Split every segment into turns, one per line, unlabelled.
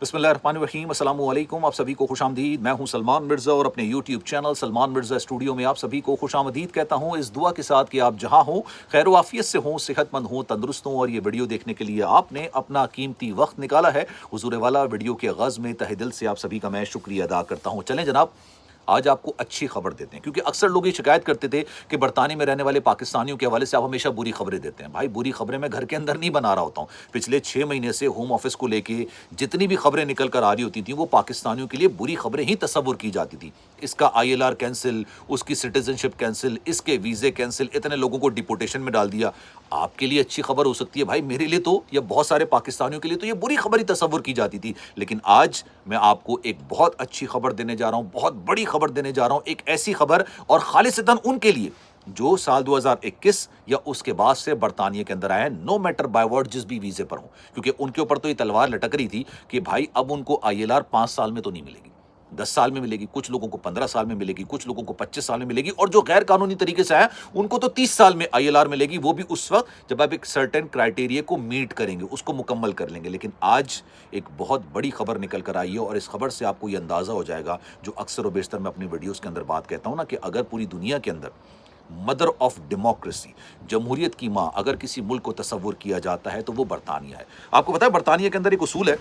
बिस्मिल्लाहिर्रहमानिर्रहीम, अस्सलाम वालेकुम। आप सभी को खुश आमदीद। मैं हूं सलमान मिर्ज़ा और अपने YouTube channel Salman Mirza studio में आप सभी को खुश आमदीद कहता हूं, इस दुआ के साथ कि आप जहां हों खैर वाफियत से हों, सेहतमंद हों, तंदुरुस्त हों। और ये वीडियो देखने के लिए आपने अपना कीमती वक्त निकाला है। हुजूर वाला वीडियो के आगाज़ में तहे दिल से आप सभी का मैं शुक्रिया अदा करता हूँ। चलें जनाब, आज आपको अच्छी खबर देते हैं, क्योंकि अक्सर लोग ये शिकायत करते थे कि बरतानिया में रहने वाले पाकिस्तानियों के हवाले से आप हमेशा बुरी खबरें देते हैं। भाई, बुरी खबरें मैं घर के अंदर नहीं बना रहा होता हूँ। पिछले 6 महीने से होम ऑफिस को लेके जितनी भी खबरें निकल कर आ रही होती थी, वो पाकिस्तानियों के लिए बुरी खबरें ही तस्वुर की जाती थी। इसका ILR कैंसिल, उसकी सिटीजनशिप कैंसिल, इसके वीज़े कैंसिल, इतने लोगों को डिपोटेशन में डाल दिया। आपके लिए अच्छी खबर हो सकती है भाई, मेरे लिए तो, या बहुत सारे पाकिस्तानियों के लिए तो ये बुरी खबर ही तस्वुर की जाती थी। लेकिन आज मैं आपको एक बहुत अच्छी खबर देने जा रहा हूं, बहुत बड़ी खबर देने जा रहा हूं। एक ऐसी खबर, और खालिसतन उनके लिए जो साल 2021 या उसके बाद से बरतानिया के अंदर आए हैं, नो मैटर बाय वॉट, जिस भी वीजे पर हो। क्योंकि उनके ऊपर तो ये तलवार लटक रही थी कि भाई अब उनको ILR 5 साल में तो नहीं मिलेगी, 10 साल में मिलेगी, कुछ लोगों को 15 साल में मिलेगी, कुछ लोगों को 25 साल में मिलेगी, और जो गैर कानूनी तरीके से आया उनको तो 30 साल में ILR मिलेगी, वो भी उस वक्त जब आप एक सर्टेन क्राइटेरिया को मीट करेंगे, उसको मुकम्मल कर लेंगे। लेकिन आज एक बहुत बड़ी खबर निकल कर आई है, और इस खबर से आपको ये अंदाजा हो जाएगा, जो अक्सर व बेशतर मैं अपनी वीडियोस के अंदर बात कहता हूं ना, कि अगर पूरी दुनिया के अंदर मदर ऑफ डेमोक्रेसी, जमहूरियत की मां, अगर किसी मुल्क को तस्वुर किया जाता है तो वो बरतानिया है। आपको पता है बरतानिया के अंदर एक उसूल है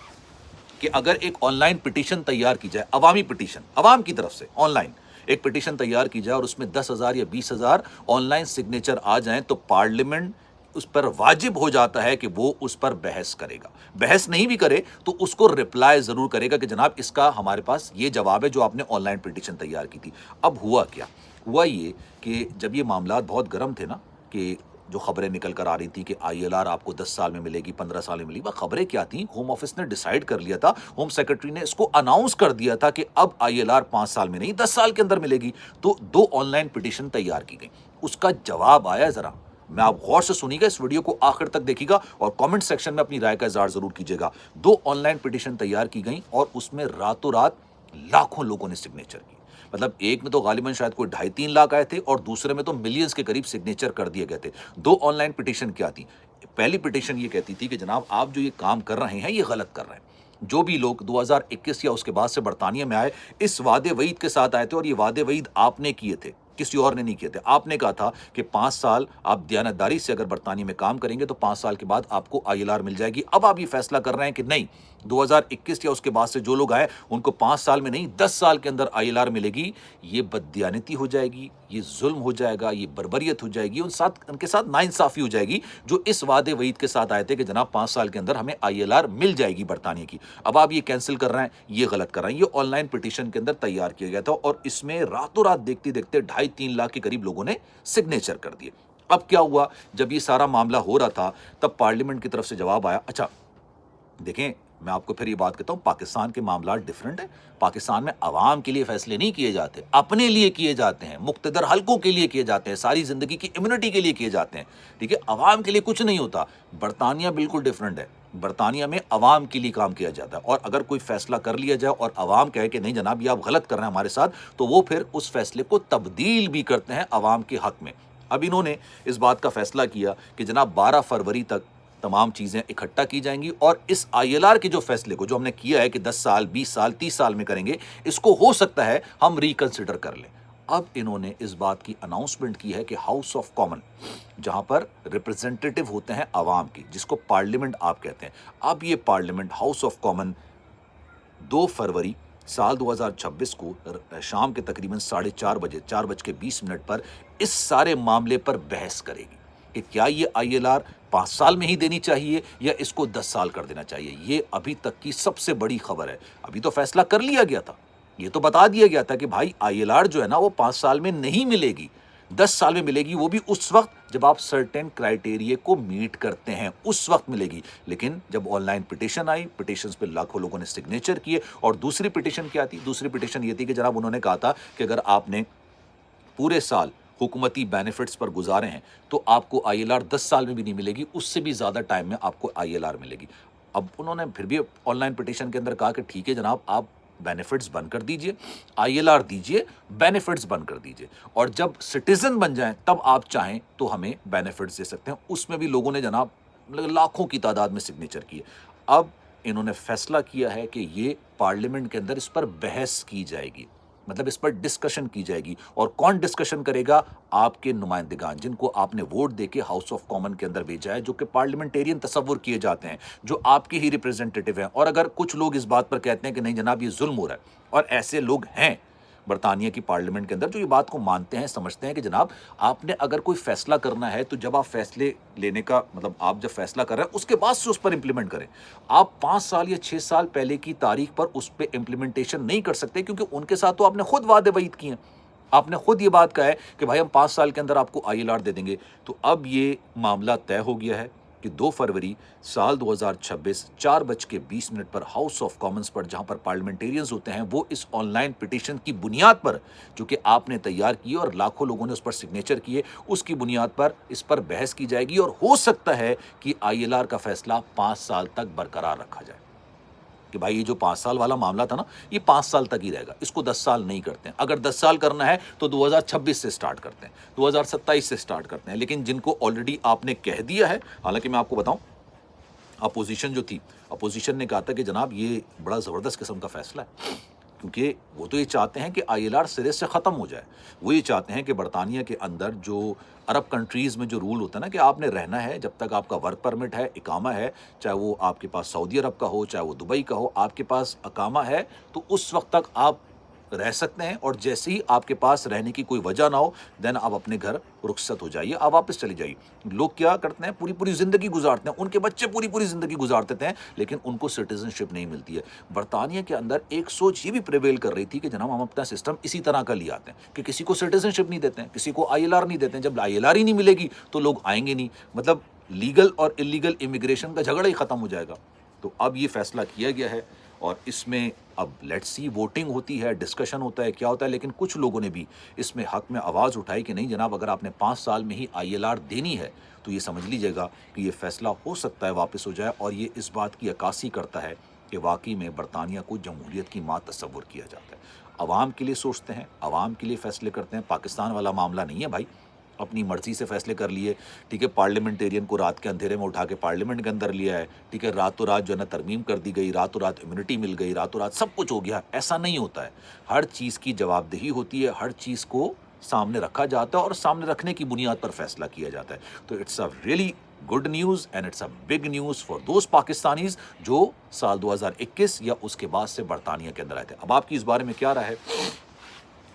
कि अगर एक ऑनलाइन पिटीशन तैयार की जाए, अवामी पिटीशन, अवाम की तरफ से ऑनलाइन एक पिटीशन तैयार की जाए, और उसमें 10,000 या 20,000 ऑनलाइन सिग्नेचर आ जाएं, तो पार्लियामेंट उस पर वाजिब हो जाता है कि वो उस पर बहस करेगा। बहस नहीं भी करे तो उसको रिप्लाई जरूर करेगा कि जनाब इसका हमारे पास ये जवाब है जो आपने ऑनलाइन पिटीशन तैयार की थी। अब हुआ क्या? हुआ ये कि जब ये मामला बहुत गर्म थे ना, कि जो खबरें निकल कर आ रही थी कि ILR आपको 10 साल में मिलेगी, 15 साल में मिलेगी, वह खबरें क्या थी? होम ऑफिस ने डिसाइड कर लिया था, होम सेक्रेटरी ने इसको अनाउंस कर दिया था कि अब ILR 5 साल में नहीं, 10 साल के अंदर मिलेगी। तो 2 ऑनलाइन पिटीशन तैयार की गई। उसका जवाब आया, जरा मैं, आप गौर से सुनिएगा, इस वीडियो को आखिर तक देखिएगा और कमेंट सेक्शन में अपनी राय का इजहार जरूर कीजिएगा। 2 ऑनलाइन पिटीशन तैयार की गई, और उसमें रातों रात लाखों लोगों ने सिग्नेचर किए। मतलब एक में तो गालिबन शायद कोई 2.5-3 लाख आए थे, और दूसरे में तो मिलियंस के करीब सिग्नेचर कर दिए गए थे। 2 ऑनलाइन पिटीशन क्या थी? पहली पिटीशन ये कहती थी कि जनाब आप जो ये काम कर रहे हैं ये गलत कर रहे हैं। जो भी लोग 2021 या उसके बाद से बरतानिया में आए, इस वादे वईद के साथ आए थे, और ये वादे वईद आपने किए थे, किसी और ने नहीं किए थे। आपने कहा था कि 5 साल आप दयानतदारी से अगर बरतानिया में काम करेंगे तो 5 साल के बाद आपको ILR मिल जाएगी। अब आप ये फैसला कर रहे हैं कि नहीं, 2021 या उसके बाद से जो लोग आए उनको 5 साल में नहीं, 10 साल के अंदर ILR मिलेगी। ये बददियानती हो जाएगी, ये जुल्म हो जाएगा, ये बर्बरियत हो जाएगी, उनके साथ नाइंसाफी हो जाएगी, जो इस वादे वईद के साथ आए थे कि जनाब 5 साल के अंदर हमें ILR मिल जाएगी बरतानिया की। अब आप ये कैंसिल कर रहे हैं, ये गलत कर रहे हैं। ये ऑनलाइन पिटीशन के अंदर तैयार किया गया था, और इसमें रातों रात देखते देखते 2.5-3 लाख के करीब लोगों ने सिग्नेचर कर दिए। अब क्या हुआ? जब ये सारा मामला हो रहा था, तब पार्लियामेंट की तरफ से जवाब आया। अच्छा देखें, मैं आपको फिर ये बात कहता हूं, पाकिस्तान के मामला डिफरेंट है। पाकिस्तान में अवाम के लिए फैसले नहीं किए जाते, अपने लिए किए जाते हैं, मुक्तदर हलकों के लिए किए जाते हैं, सारी जिंदगी की इम्यूनिटी के लिए किए जाते हैं। ठीक है, अवाम के लिए कुछ नहीं होता। बरतानिया बिल्कुल डिफरेंट है। बरतानिया में अवाम के लिए काम किया जाता है, और अगर कोई फैसला कर लिया जाए और अवाम कहे कि नहीं जनाब ये आप गलत कर रहे हैं हमारे साथ, तो वो फिर उस फैसले को तब्दील भी करते हैं अवाम के हक में। अब इन्होंने इस बात का फैसला किया कि जनाब 12 फरवरी तक तमाम चीज़ें इकट्ठा की जाएंगी, और इस ILR के जो फैसले को, जो हमने किया है कि 10 साल, 20 साल, 30 साल में करेंगे, इसको हो सकता है हम रिकंसिडर कर लें। अब इन्होंने इस बात की अनाउंसमेंट की है कि हाउस ऑफ कॉमन, जहां पर रिप्रेजेंटेटिव होते हैं अवाम की, जिसको पार्लियामेंट आप कहते हैं, अब ये पार्लियामेंट हाउस ऑफ कॉमन 2 फरवरी साल 2026 को शाम के तकरीबन 4:30 बजे, 4:20 पर इस सारे मामले पर बहस करेगी कि क्या ये ILR 5 साल में ही देनी चाहिए या इसको 10 साल कर देना चाहिए। ये अभी तक की सबसे बड़ी खबर है। अभी तो फैसला कर लिया गया था, ये तो बता दिया गया था कि भाई ILR जो है ना वो 5 साल में नहीं मिलेगी, 10 साल में मिलेगी, वो भी उस वक्त जब आप सर्टेन क्राइटेरिया को मीट करते हैं, उस वक्त मिलेगी। लेकिन जब ऑनलाइन पिटीशन आई, पिटीशन पे लाखों लोगों ने सिग्नेचर किए, और दूसरी पिटीशन क्या थी? दूसरी पिटीशन ये थी कि जनाब उन्होंने कहा था कि अगर आपने पूरे साल हुकूमती बेनिफिट्स पर गुजारे हैं तो आपको ILR 10 साल में भी नहीं मिलेगी, उससे भी ज़्यादा टाइम में आपको ILR मिलेगी। अब उन्होंने फिर भी ऑनलाइन पिटीशन के अंदर कहा कि ठीक है जनाब, आप बेनिफिट्स बंद कर दीजिए, ILR दीजिए, बेनिफिट्स बंद कर दीजिए, और जब सिटीजन बन जाएं तब आप चाहें तो हमें बेनिफिट्स दे सकते हैं। उसमें भी लोगों ने जनाब लाखों की तादाद में सिग्नेचर किए। अब انہوں نے فیصلہ کیا ہے کہ یہ پارلیمنٹ کے اندر اس پر بحث کی جائے گی، مطلب اس پر ڈسکشن کی جائے گی۔ اور کون ڈسکشن کرے گا؟ آپ کے نمائندگان، جن کو آپ نے ووٹ دے کے ہاؤس آف کامن کے اندر بھیجا ہے، جو کہ پارلیمنٹیرین تصور کیے جاتے ہیں، جو آپ کے ہی ریپرزینٹیٹیو ہیں۔ اور اگر کچھ لوگ اس بات پر کہتے ہیں کہ نہیں جناب یہ ظلم ہو رہا ہے، اور ایسے لوگ ہیں برطانیہ کی پارلیمنٹ کے اندر جو یہ بات کو مانتے ہیں، سمجھتے ہیں کہ جناب آپ نے اگر کوئی فیصلہ کرنا ہے تو جب آپ فیصلے لینے کا مطلب آپ جب فیصلہ کر رہے ہیں اس کے بعد سے اس پر امپلیمنٹ کریں۔ آپ 5 سال یا 6 سال پہلے کی تاریخ پر اس پہ امپلیمنٹیشن نہیں کر سکتے، کیونکہ ان کے ساتھ تو آپ نے خود وعدے وعید کیے ہیں۔ آپ نے خود یہ بات کہا ہے کہ بھائی ہم 5 سال کے اندر آپ کو ILR دے دیں گے۔ تو اب یہ معاملہ طے ہو گیا ہے کہ 2 فروری سال 2026 4:20 پر ہاؤس آف کامنز پر، جہاں پر پارلیمنٹیرینز ہوتے ہیں، وہ اس آن لائن پٹیشن کی بنیاد پر جو کہ آپ نے تیار کی اور لاکھوں لوگوں نے اس پر سگنیچر کیے، اس کی بنیاد پر اس پر بحث کی جائے گی، اور ہو سکتا ہے کہ ILR کا فیصلہ 5 سال تک برقرار رکھا جائے کہ بھائی یہ جو 5 سال والا معاملہ تھا نا، یہ 5 سال تک ہی رہے گا، اس کو 10 سال نہیں کرتے ہیں۔ اگر 10 سال کرنا ہے تو 2026 سے سٹارٹ کرتے ہیں، 2027 سے سٹارٹ کرتے ہیں۔ لیکن جن کو آلریڈی آپ نے کہہ دیا ہے، حالانکہ میں آپ کو بتاؤں اپوزیشن جو تھی، اپوزیشن نے کہا تھا کہ جناب یہ بڑا زبردست قسم کا فیصلہ ہے، کیونکہ وہ تو یہ چاہتے ہیں کہ ILR سرے سے ختم ہو جائے۔ وہ یہ چاہتے ہیں کہ برطانیہ کے اندر جو عرب کنٹریز میں جو رول ہوتا ہے نا کہ آپ نے رہنا ہے جب تک آپ کا ورک پرمٹ ہے، اقامہ ہے، چاہے وہ آپ کے پاس سعودی عرب کا ہو، چاہے وہ دبئی کا ہو، آپ کے پاس اقامہ ہے تو اس وقت تک آپ رہ سکتے ہیں، اور جیسے ہی آپ کے پاس رہنے کی کوئی وجہ نہ ہو دین آپ اپنے گھر رخصت ہو جائیے، آپ واپس چلی جائیے۔ لوگ کیا کرتے ہیں؟ پوری پوری زندگی گزارتے ہیں، ان کے بچے پوری پوری زندگی گزارتے ہیں، لیکن ان کو سٹیزن شپ نہیں ملتی ہے۔ برطانیہ کے اندر ایک سوچ یہ بھی پریویل کر رہی تھی کہ جناب ہم اپنا سسٹم اسی طرح کا لے آتے ہیں کہ کسی کو سٹیزن شپ نہیں دیتے ہیں، کسی کو ILR نہیں دیتے ہیں۔ جب ILR ہی نہیں ملے گی تو لوگ آئیں گے نہیں، مطلب لیگل اور انلیگل امیگریشن کا جھگڑا ہی ختم ہو جائے گا۔ تو اب یہ فیصلہ کیا گیا ہے، اور اس میں اب لیٹس سی ووٹنگ ہوتی ہے، ڈسکشن ہوتا ہے، کیا ہوتا ہے۔ لیکن کچھ لوگوں نے بھی اس میں حق میں آواز اٹھائی کہ نہیں جناب اگر آپ نے 5 سال میں ہی ILR دینی ہے تو یہ سمجھ لیجیے گا کہ یہ فیصلہ ہو سکتا ہے واپس ہو جائے، اور یہ اس بات کی عکاسی کرتا ہے کہ واقعی میں برطانیہ کو جمہوریت کی ماں تصور کیا جاتا ہے۔ عوام کے لیے سوچتے ہیں، عوام کے لیے فیصلے کرتے ہیں۔ پاکستان والا معاملہ نہیں ہے بھائی، اپنی مرضی سے فیصلے کر لیے، ٹھیک ہے۔ پارلیمنٹیرین کو رات کے اندھیرے میں اٹھا کے پارلیمنٹ کے اندر لیا ہے، ٹھیک ہے، راتوں رات جو ہے نا ترمیم کر دی گئی، راتوں رات امیونٹی مل گئی، راتوں رات سب کچھ ہو گیا۔ ایسا نہیں ہوتا ہے، ہر چیز کی جواب دہی ہوتی ہے، ہر چیز کو سامنے رکھا جاتا ہے اور سامنے رکھنے کی بنیاد پر فیصلہ کیا جاتا ہے۔ تو it's a really good news and it's a big news for those Pakistanis جو سال 2021 یا اس کے بعد سے برطانیہ کے اندر آئے تھے۔ اب آپ کی اس بارے میں کیا رائے ہے؟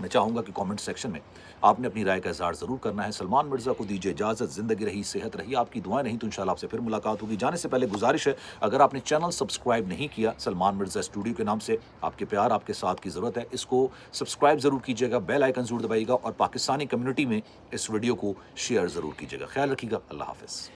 میں چاہوں گا کہ کامنٹ سیکشن میں آپ نے اپنی رائے کا اظہار ضرور کرنا ہے۔ سلمان مرزا کو دیجیے اجازت، زندگی رہی، صحت رہی، آپ کی دعائیں رہیں تو انشاءاللہ آپ سے پھر ملاقات ہوگی۔ جانے سے پہلے گزارش ہے، اگر آپ نے چینل سبسکرائب نہیں کیا سلمان مرزا اسٹوڈیو کے نام سے، آپ کے پیار، آپ کے ساتھ کی ضرورت ہے، اس کو سبسکرائب ضرور کیجیے گا، بیل آئیکن ضرور دبائیے گا، اور پاکستانی کمیونٹی میں اس ویڈیو کو شیئر ضرور کیجیے گا۔ خیال رکھیے گا، اللہ حافظ۔